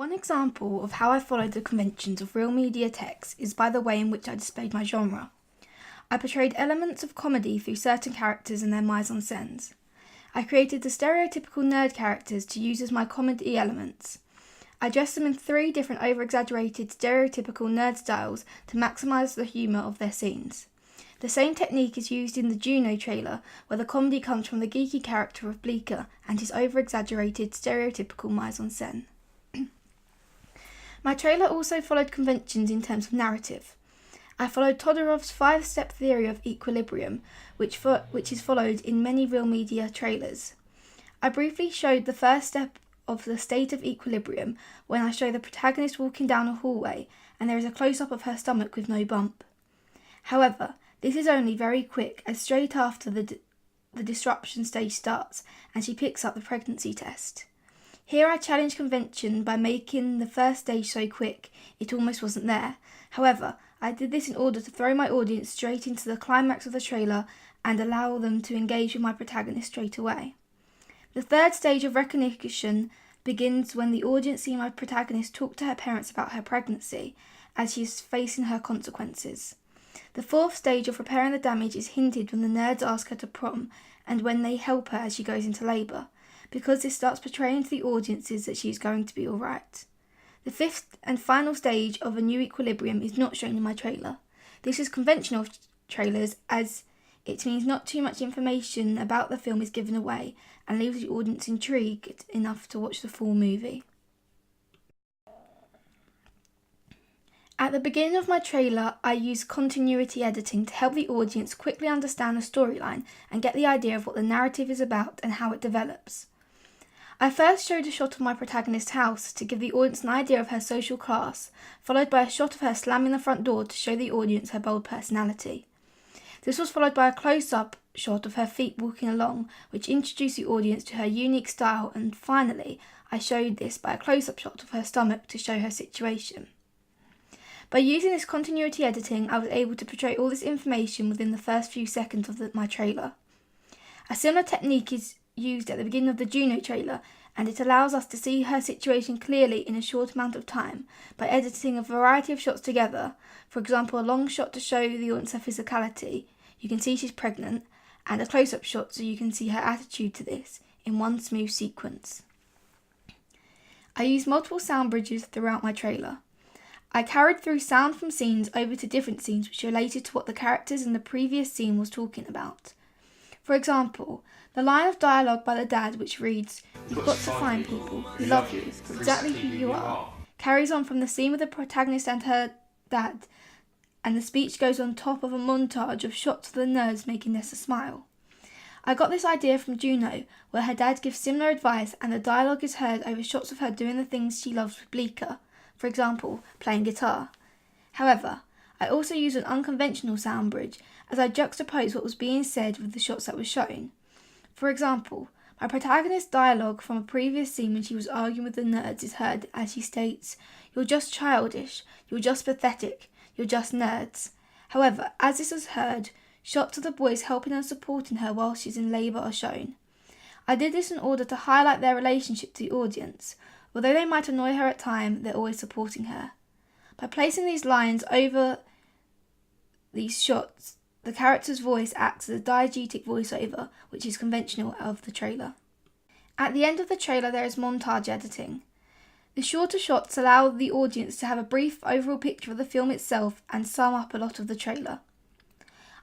One example of how I followed the conventions of real media text is by the way in which I displayed my genre. I portrayed elements of comedy through certain characters and their mise-en-scènes. I created the stereotypical nerd characters to use as my comedy elements. I dressed them in 3 different over-exaggerated stereotypical nerd styles to maximise the humour of their scenes. The same technique is used in the Juno trailer, where the comedy comes from the geeky character of Bleecker and his over-exaggerated stereotypical mise-en-scène. My trailer also followed conventions in terms of narrative. I followed Todorov's 5-step theory of equilibrium, which is followed in many real media trailers. I briefly showed the first step of the state of equilibrium when I show the protagonist walking down a hallway and there is a close-up of her stomach with no bump. However, this is only very quick, as straight after the disruption stage starts and she picks up the pregnancy test. Here I challenge convention by making the first stage so quick it almost wasn't there. However, I did this in order to throw my audience straight into the climax of the trailer and allow them to engage with my protagonist straight away. The third stage of recognition begins when the audience see my protagonist talk to her parents about her pregnancy as she is facing her consequences. The fourth stage of repairing the damage is hinted when the nerds ask her to prom and when they help her as she goes into labour, because this starts portraying to the audiences that she is going to be alright. The fifth and final stage of a new equilibrium is not shown in my trailer. This is conventional trailers, as it means not too much information about the film is given away and leaves the audience intrigued enough to watch the full movie. At the beginning of my trailer, I used continuity editing to help the audience quickly understand the storyline and get the idea of what the narrative is about and how it develops. I first showed a shot of my protagonist's house to give the audience an idea of her social class, followed by a shot of her slamming the front door to show the audience her bold personality. This was followed by a close-up shot of her feet walking along, which introduced the audience to her unique style, and finally, I showed this by a close-up shot of her stomach to show her situation. By using this continuity editing, I was able to portray all this information within the first few seconds of my trailer. A similar technique is used at the beginning of the Juno trailer, and it allows us to see her situation clearly in a short amount of time by editing a variety of shots together. For example, a long shot to show the audience her physicality, you can see she's pregnant, and a close-up shot so you can see her attitude to this in one smooth sequence. I used multiple sound bridges throughout my trailer. I carried through sound from scenes over to different scenes which related to what the characters in the previous scene was talking about. For example, the line of dialogue by the dad which reads, "You've got to find people who love you for exactly who you are," carries on from the scene with the protagonist and her dad, and the speech goes on top of a montage of shots of the nerds making Nessa smile. I got this idea from Juno, where her dad gives similar advice and the dialogue is heard over shots of her doing the things she loves with Bleecker, for example, playing guitar. However, I also used an unconventional sound bridge as I juxtaposed what was being said with the shots that were shown. For example, my protagonist's dialogue from a previous scene when she was arguing with the nerds is heard as she states, "You're just childish, you're just pathetic, you're just nerds." However, as this was heard, shots of the boys helping and supporting her while she's in labour are shown. I did this in order to highlight their relationship to the audience. Although they might annoy her at times, they're always supporting her. By placing these lines over these shots, the character's voice acts as a diegetic voiceover, which is conventional of the trailer. At the end of the trailer, there is montage editing. The shorter shots allow the audience to have a brief overall picture of the film itself and sum up a lot of the trailer.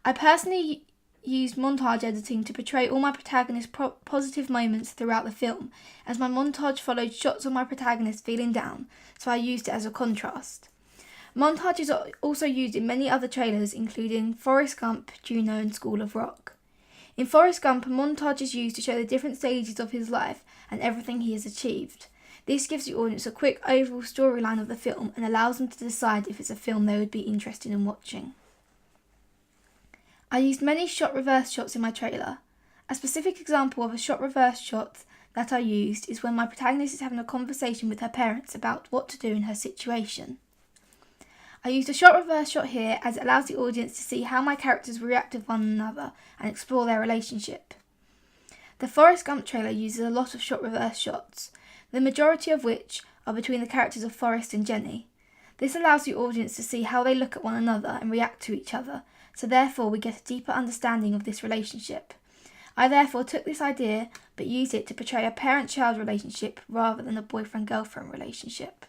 I personally used montage editing to portray all my protagonist's positive moments throughout the film, as my montage followed shots of my protagonist feeling down, so I used it as a contrast. Montage is also used in many other trailers, including Forrest Gump, Juno, and School of Rock. In Forrest Gump, a montage is used to show the different stages of his life and everything he has achieved. This gives the audience a quick overall storyline of the film and allows them to decide if it's a film they would be interested in watching. I used many shot reverse shots in my trailer. A specific example of a shot reverse shot that I used is when my protagonist is having a conversation with her parents about what to do in her situation. I used a shot reverse shot here as it allows the audience to see how my characters react to one another and explore their relationship. The Forrest Gump trailer uses a lot of shot reverse shots, the majority of which are between the characters of Forrest and Jenny. This allows the audience to see how they look at one another and react to each other, so therefore we get a deeper understanding of this relationship. I therefore took this idea but used it to portray a parent-child relationship rather than a boyfriend-girlfriend relationship.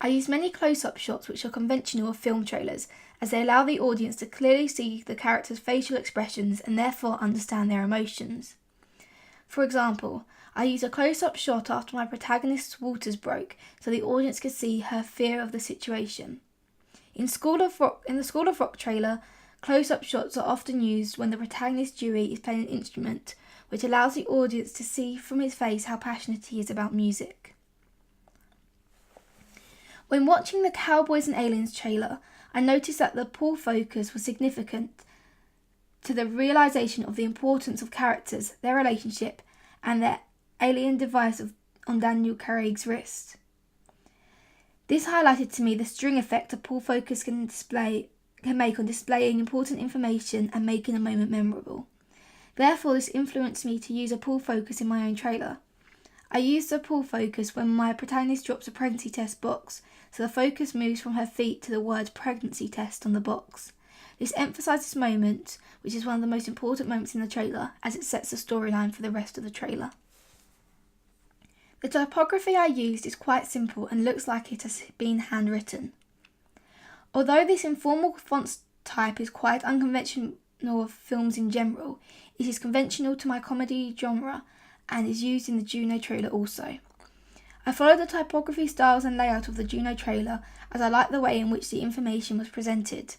I used many close-up shots which are conventional of film trailers, as they allow the audience to clearly see the characters' facial expressions and therefore understand their emotions. For example, I used a close-up shot after my protagonist's waters broke so the audience could see her fear of the situation. In the School of Rock trailer, close-up shots are often used when the protagonist Dewey is playing an instrument, which allows the audience to see from his face how passionate he is about music. When watching the Cowboys and Aliens trailer, I noticed that the pull focus was significant to the realisation of the importance of characters, their relationship, and their alien device on Daniel Craig's wrist. This highlighted to me the string effect a pull focus can make on displaying important information and making a moment memorable. Therefore, this influenced me to use a pull focus in my own trailer. I used a pull focus when my protagonist drops a pregnancy test box, so the focus moves from her feet to the word pregnancy test on the box. This emphasised this moment, which is one of the most important moments in the trailer, as it sets the storyline for the rest of the trailer. The typography I used is quite simple and looks like it has been handwritten. Although this informal font type is quite unconventional of films in general, it is conventional to my comedy genre and is used in the Juno trailer also. I followed the typography styles and layout of the Juno trailer as I liked the way in which the information was presented.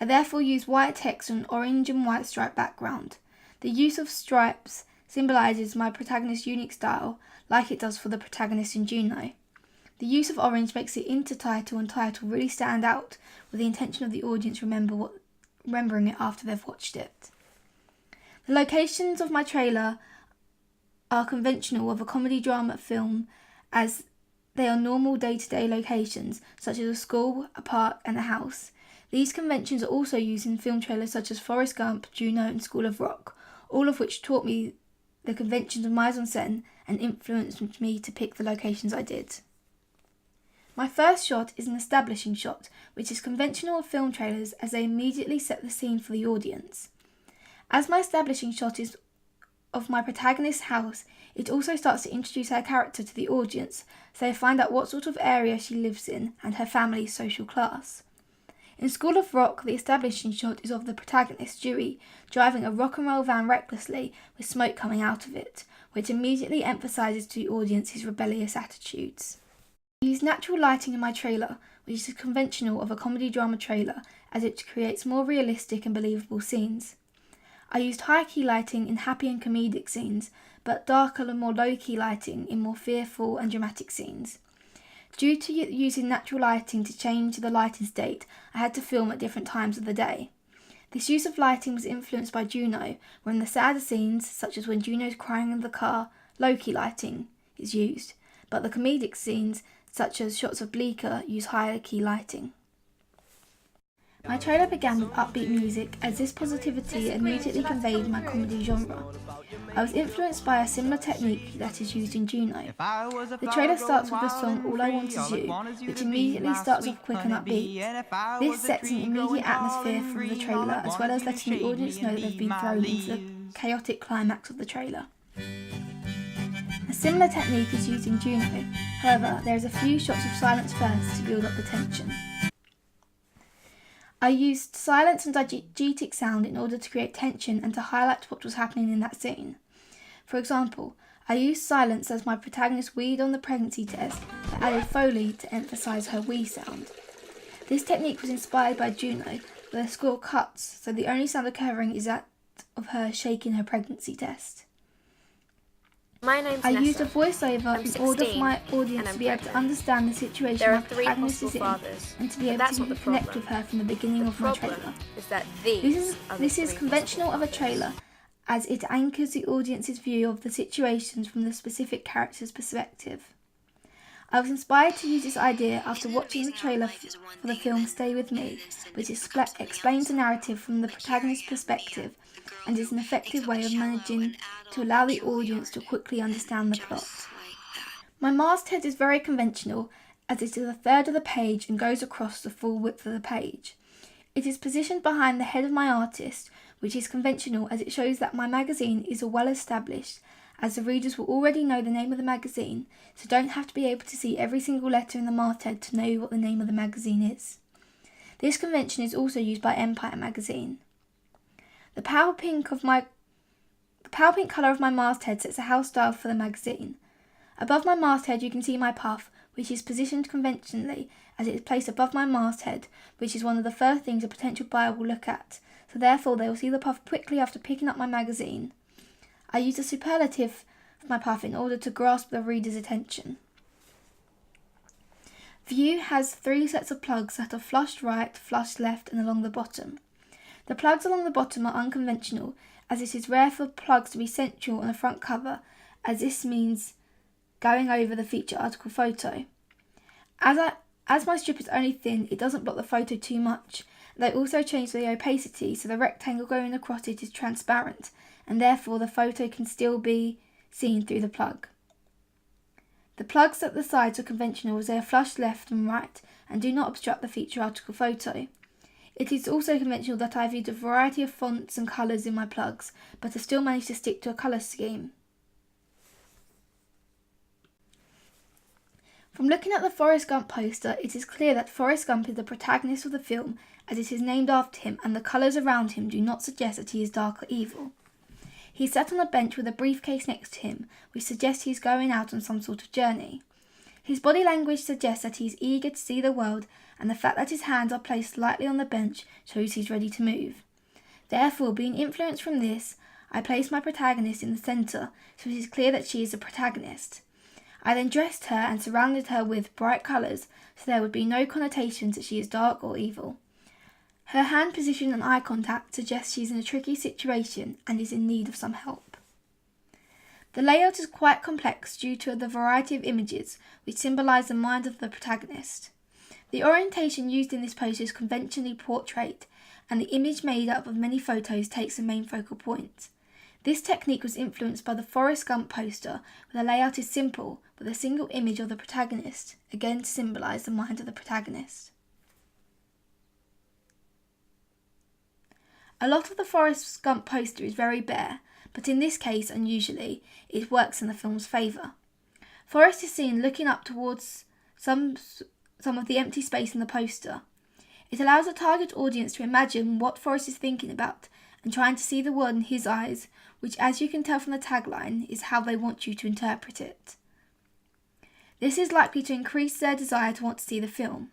I therefore used white text on an orange and white stripe background. The use of stripes symbolises my protagonist's unique style, like it does for the protagonist in Juno. The use of orange makes the intertitle and title really stand out, with the intention of the audience remembering it after they've watched it. The locations of my trailer are conventional of a comedy drama film, as they are normal day-to-day locations, such as a school, a park, and a house. These conventions are also used in film trailers such as Forrest Gump, Juno, and School of Rock, all of which taught me the conventions of mise-en-scène and influenced me to pick the locations I did. My first shot is an establishing shot, which is conventional of film trailers as they immediately set the scene for the audience. As my establishing shot is of my protagonist's house, it also starts to introduce her character to the audience, so they find out what sort of area she lives in and her family's social class. In School of Rock, the establishing shot is of the protagonist, Dewey, driving a rock and roll van recklessly with smoke coming out of it, which immediately emphasises to the audience his rebellious attitudes. I used natural lighting in my trailer, which is conventional of a comedy drama trailer, as it creates more realistic and believable scenes. I used high-key lighting in happy and comedic scenes, but darker and more low-key lighting in more fearful and dramatic scenes. Due to using natural lighting to change the lighting state, I had to film at different times of the day. This use of lighting was influenced by Juno, where in the sadder scenes, such as when Juno's crying in the car, low-key lighting is used, but the comedic scenes, such as shots of Bleecker, use higher key lighting. My trailer began with upbeat music, as this positivity immediately conveyed my comedy genre. I was influenced by a similar technique that is used in Juno. The trailer starts with the song All I Want Is You, which immediately starts off quick and upbeat. This sets an immediate atmosphere for the trailer, as well as letting the audience know that they've been thrown into the chaotic climax of the trailer. A similar technique is used in Juno, however, there is a few shots of silence first to build up the tension. I used silence and diegetic sound in order to create tension and to highlight what was happening in that scene. For example, I used silence as my protagonist weed on the pregnancy test, but added Foley to emphasise her wee sound. This technique was inspired by Juno, where the score cuts, so the only sound occurring is that of her shaking her pregnancy test. My name's I Nessa. used a voiceover in order for my audience to be able to understand the situation my protagonist is in and to be able to connect with her from the beginning of my trailer. This is conventional of a trailer, as it anchors the audience's view of the situations from the specific character's perspective. I was inspired to use this idea after watching the trailer for the film Stay With Me, which explains the narrative from the protagonist's perspective and is an effective way of managing to allow the audience to quickly understand the plot. My masthead is very conventional as it is a third of the page and goes across the full width of the page. It is positioned behind the head of my artist, which is conventional as it shows that my magazine is well established, as the readers will already know the name of the magazine, so don't have to be able to see every single letter in the masthead to know what the name of the magazine is. This convention is also used by Empire magazine. The pale pink colour of my masthead sets a house style for the magazine. Above my masthead you can see my puff, which is positioned conventionally as it is placed above my masthead, which is one of the first things a potential buyer will look at, so therefore they will see the puff quickly after picking up my magazine. I use a superlative of my puff in order to grasp the reader's attention. View has 3 sets of plugs that are flushed right, flushed left and along the bottom. The plugs along the bottom are unconventional, as it is rare for plugs to be central on the front cover, as this means going over the feature article photo. As my strip is only thin, it doesn't block the photo too much. They also change the opacity so the rectangle going across it is transparent, and therefore the photo can still be seen through the plug. The plugs at the sides are conventional as they are flushed left and right and do not obstruct the feature article photo. It is also conventional that I have used a variety of fonts and colours in my plugs, but have still managed to stick to a colour scheme. From looking at the Forrest Gump poster, it is clear that Forrest Gump is the protagonist of the film, as it is named after him, and the colours around him do not suggest that he is dark or evil. He is sat on a bench with a briefcase next to him, which suggests he is going out on some sort of journey. His body language suggests that he is eager to see the world, and the fact that his hands are placed lightly on the bench shows he is ready to move. Therefore, being influenced from this, I placed my protagonist in the centre, so it is clear that she is the protagonist. I then dressed her and surrounded her with bright colours, so there would be no connotations that she is dark or evil. Her hand position and eye contact suggest she is in a tricky situation and is in need of some help. The layout is quite complex due to the variety of images which symbolise the mind of the protagonist. The orientation used in this poster is conventionally portrait, and the image made up of many photos takes the main focal point. This technique was influenced by the Forrest Gump poster, where the layout is simple with a single image of the protagonist, again to symbolise the mind of the protagonist. A lot of the Forrest Gump poster is very bare, but in this case, unusually, it works in the film's favour. Forrest is seen looking up towards some of the empty space in the poster. It allows the target audience to imagine what Forrest is thinking about and trying to see the world in his eyes, which, as you can tell from the tagline, is how they want you to interpret it. This is likely to increase their desire to want to see the film.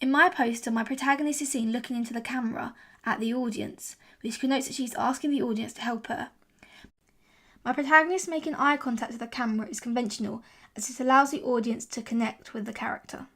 In my poster, my protagonist is seen looking into the camera at the audience, which connotes that she is asking the audience to help her. My protagonist making eye contact with the camera is conventional, as it allows the audience to connect with the character.